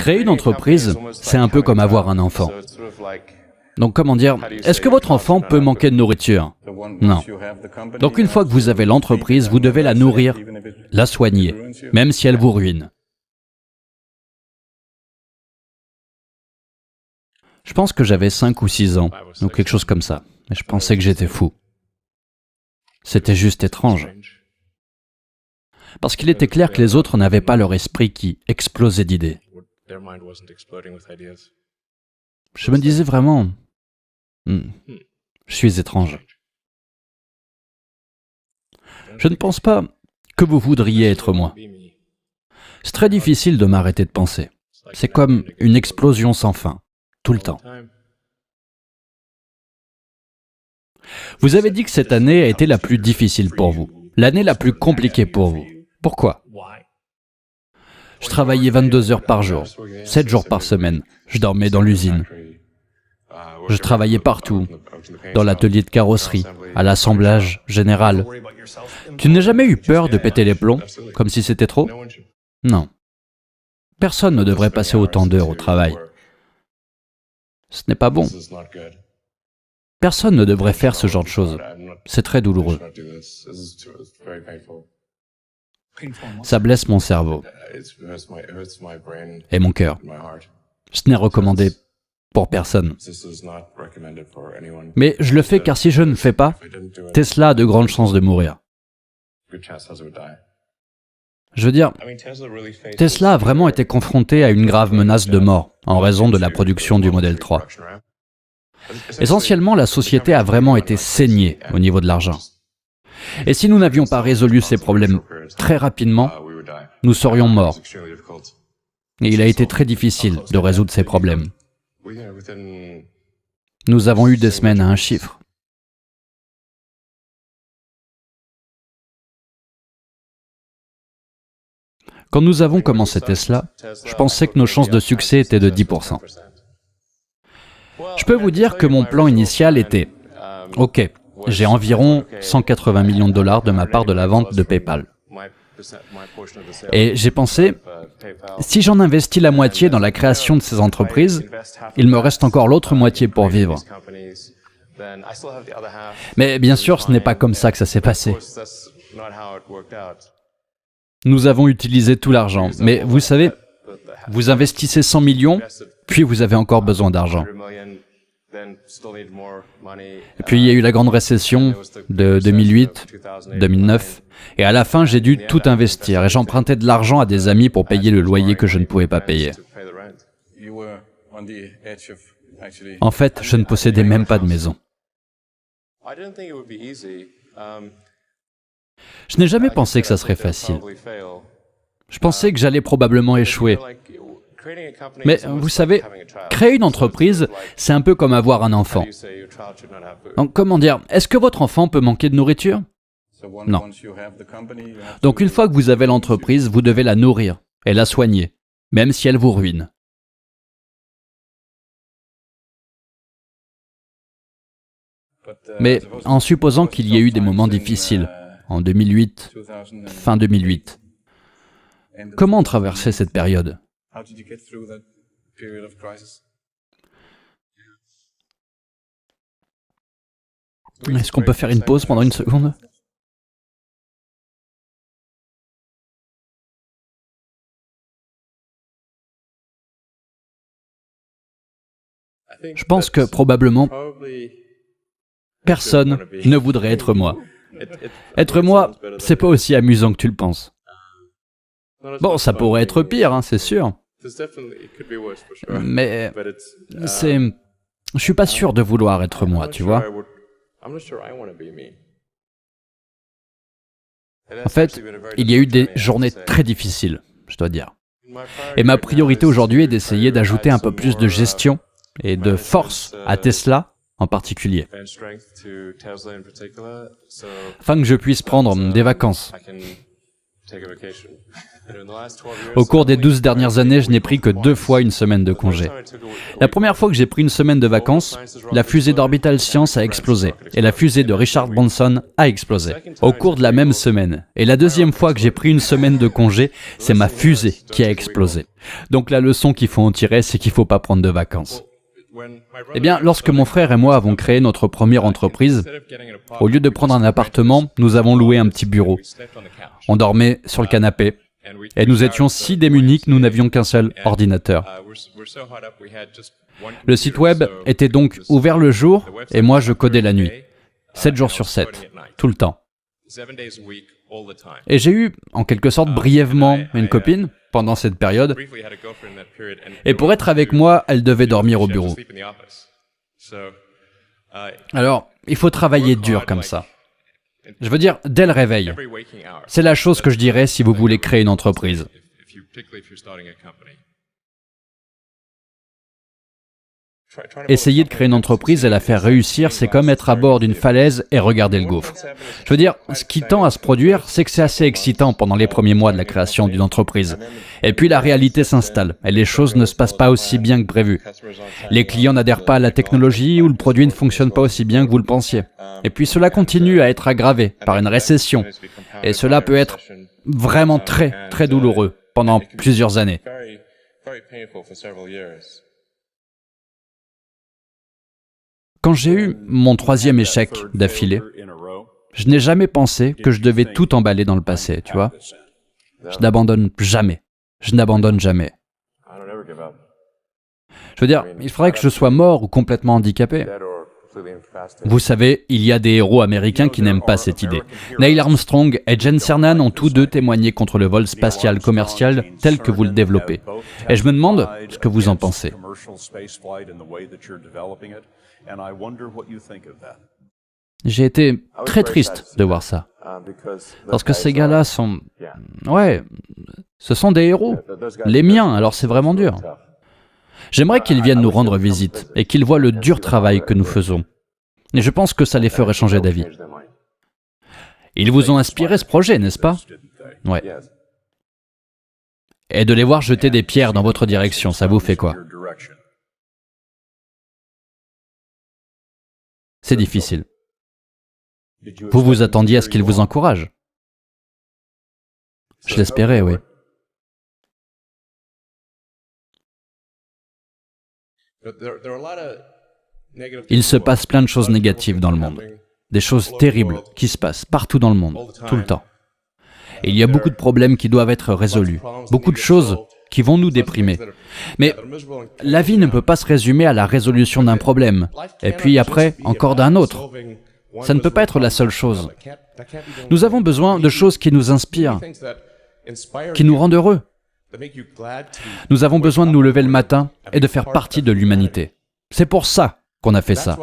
Créer une entreprise, c'est un peu comme avoir un enfant. Donc comment dire, est-ce que votre enfant peut manquer de nourriture? Non. Donc une fois que vous avez l'entreprise, vous devez la nourrir, la soigner, même si elle vous ruine. Je pense que j'avais 5 ou 6 ans, ou quelque chose comme ça, et je pensais que j'étais fou. C'était juste étrange. Parce qu'il était clair que les autres n'avaient pas leur esprit qui explosait d'idées. Je me disais vraiment, je suis étrange. Je ne pense pas que vous voudriez être moi. C'est très difficile de m'arrêter de penser. C'est comme une explosion sans fin, tout le temps. Vous avez dit que cette année a été la plus difficile pour vous, l'année la plus compliquée pour vous. Pourquoi? Je travaillais 22 heures par jour, 7 jours par semaine. Je dormais dans l'usine. Je travaillais partout, dans l'atelier de carrosserie, à l'assemblage général. Tu n'as jamais eu peur de péter les plombs, comme si c'était trop? Non. Personne ne devrait passer autant d'heures au travail. Ce n'est pas bon. Personne ne devrait faire ce genre de choses. C'est très douloureux. Ça blesse mon cerveau et mon cœur. Ce n'est recommandé pour personne. Mais je le fais car si je ne le fais pas, Tesla a de grandes chances de mourir. Je veux dire, Tesla a vraiment été confronté à une grave menace de mort en raison de la production du Model 3. Essentiellement, la société a vraiment été saignée au niveau de l'argent. Et si nous n'avions pas résolu ces problèmes très rapidement, nous serions morts. Et il a été très difficile de résoudre ces problèmes. Nous avons eu des semaines à un chiffre. Quand nous avons commencé Tesla, je pensais que nos chances de succès étaient de 10%. Je peux vous dire que mon plan initial était « Ok, j'ai environ 180 millions de dollars de ma part de la vente de PayPal. Et j'ai pensé, si j'en investis la moitié dans la création de ces entreprises, il me reste encore l'autre moitié pour vivre. » Mais bien sûr, ce n'est pas comme ça que ça s'est passé. Nous avons utilisé tout l'argent, mais vous savez, vous investissez 100 millions, puis vous avez encore besoin d'argent. Et puis il y a eu la grande récession de 2008, 2009, et à la fin j'ai dû tout investir, et j'empruntais de l'argent à des amis pour payer le loyer que je ne pouvais pas payer. En fait, je ne possédais même pas de maison. Je n'ai jamais pensé que ça serait facile. Je pensais que j'allais probablement échouer. Mais vous savez, créer une entreprise, c'est un peu comme avoir un enfant. Donc comment dire, est-ce que votre enfant peut manquer de nourriture? Non. Donc une fois que vous avez l'entreprise, vous devez la nourrir et la soigner, même si elle vous ruine. Mais en supposant qu'il y ait eu des moments difficiles, en 2008, fin 2008, comment traverser cette période? Est-ce qu'on peut faire une pause pendant une seconde? Je pense que probablement personne ne voudrait être moi. Être moi, c'est pas aussi amusant que tu le penses. Bon, ça pourrait être pire, hein, c'est sûr. Mais c'est... Je suis pas sûr de vouloir être moi, tu vois. En fait, il y a eu des journées très difficiles, je dois dire. Et ma priorité aujourd'hui est d'essayer d'ajouter un peu plus de gestion et de force à Tesla en particulier, afin que je puisse prendre des vacances Au cours des 12 dernières années, je n'ai pris que 2 fois une semaine de congé. La première fois que j'ai pris une semaine de vacances, la fusée d'Orbital Science a explosé et la fusée de Richard Branson a explosé au cours de la même semaine. Et la deuxième fois que j'ai pris une semaine de congé, c'est ma fusée qui a explosé. Donc la leçon qu'il faut en tirer, c'est qu'il ne faut pas prendre de vacances. Eh bien, lorsque mon frère et moi avons créé notre première entreprise, au lieu de prendre un appartement, nous avons loué un petit bureau. On dormait sur le canapé et nous étions si démunis que nous n'avions qu'un seul ordinateur. Le site web était donc ouvert le jour et moi je codais la nuit, 7 jours sur 7, tout le temps. Et j'ai eu, en quelque sorte, brièvement une copine pendant cette période. Et pour être avec moi, elle devait dormir au bureau. Alors, il faut travailler dur comme ça. Je veux dire, dès le réveil. C'est la chose que je dirais si vous voulez créer une entreprise. Essayer de créer une entreprise et la faire réussir, c'est comme être à bord d'une falaise et regarder le gouffre. Je veux dire, ce qui tend à se produire, c'est que c'est assez excitant pendant les premiers mois de la création d'une entreprise. Et puis la réalité s'installe, et les choses ne se passent pas aussi bien que prévu. Les clients n'adhèrent pas à la technologie ou le produit ne fonctionne pas aussi bien que vous le pensiez. Et puis cela continue à être aggravé par une récession. Et cela peut être vraiment très, très douloureux pendant plusieurs années. Quand j'ai eu mon 3e échec d'affilée, je n'ai jamais pensé que je devais tout emballer dans le passé, tu vois. Je n'abandonne jamais. Je n'abandonne jamais. Je veux dire, il faudrait que je sois mort ou complètement handicapé. Vous savez, il y a des héros américains qui n'aiment pas cette idée. Neil Armstrong et Gene Cernan ont tous deux témoigné contre le vol spatial commercial tel que vous le développez. Et je me demande ce que vous en pensez. J'ai été très triste de voir ça. Parce que ces gars-là sont... Ouais, ce sont des héros. Les miens, alors c'est vraiment dur. J'aimerais qu'ils viennent nous rendre visite et qu'ils voient le dur travail que nous faisons. Et je pense que ça les ferait changer d'avis. Ils vous ont inspiré ce projet, n'est-ce pas? Ouais. Et de les voir jeter des pierres dans votre direction, ça vous fait quoi? C'est difficile. Vous vous attendiez à ce qu'ils vous encouragent? Je l'espérais, oui. Il se passe plein de choses négatives dans le monde. Des choses terribles qui se passent partout dans le monde, tout le temps. Et il y a beaucoup de problèmes qui doivent être résolus, beaucoup de choses qui vont nous déprimer. Mais la vie ne peut pas se résumer à la résolution d'un problème, et puis après, encore d'un autre. Ça ne peut pas être la seule chose. Nous avons besoin de choses qui nous inspirent, qui nous rendent heureux. Nous avons besoin de nous lever le matin et de faire partie de l'humanité. C'est pour ça qu'on a fait ça.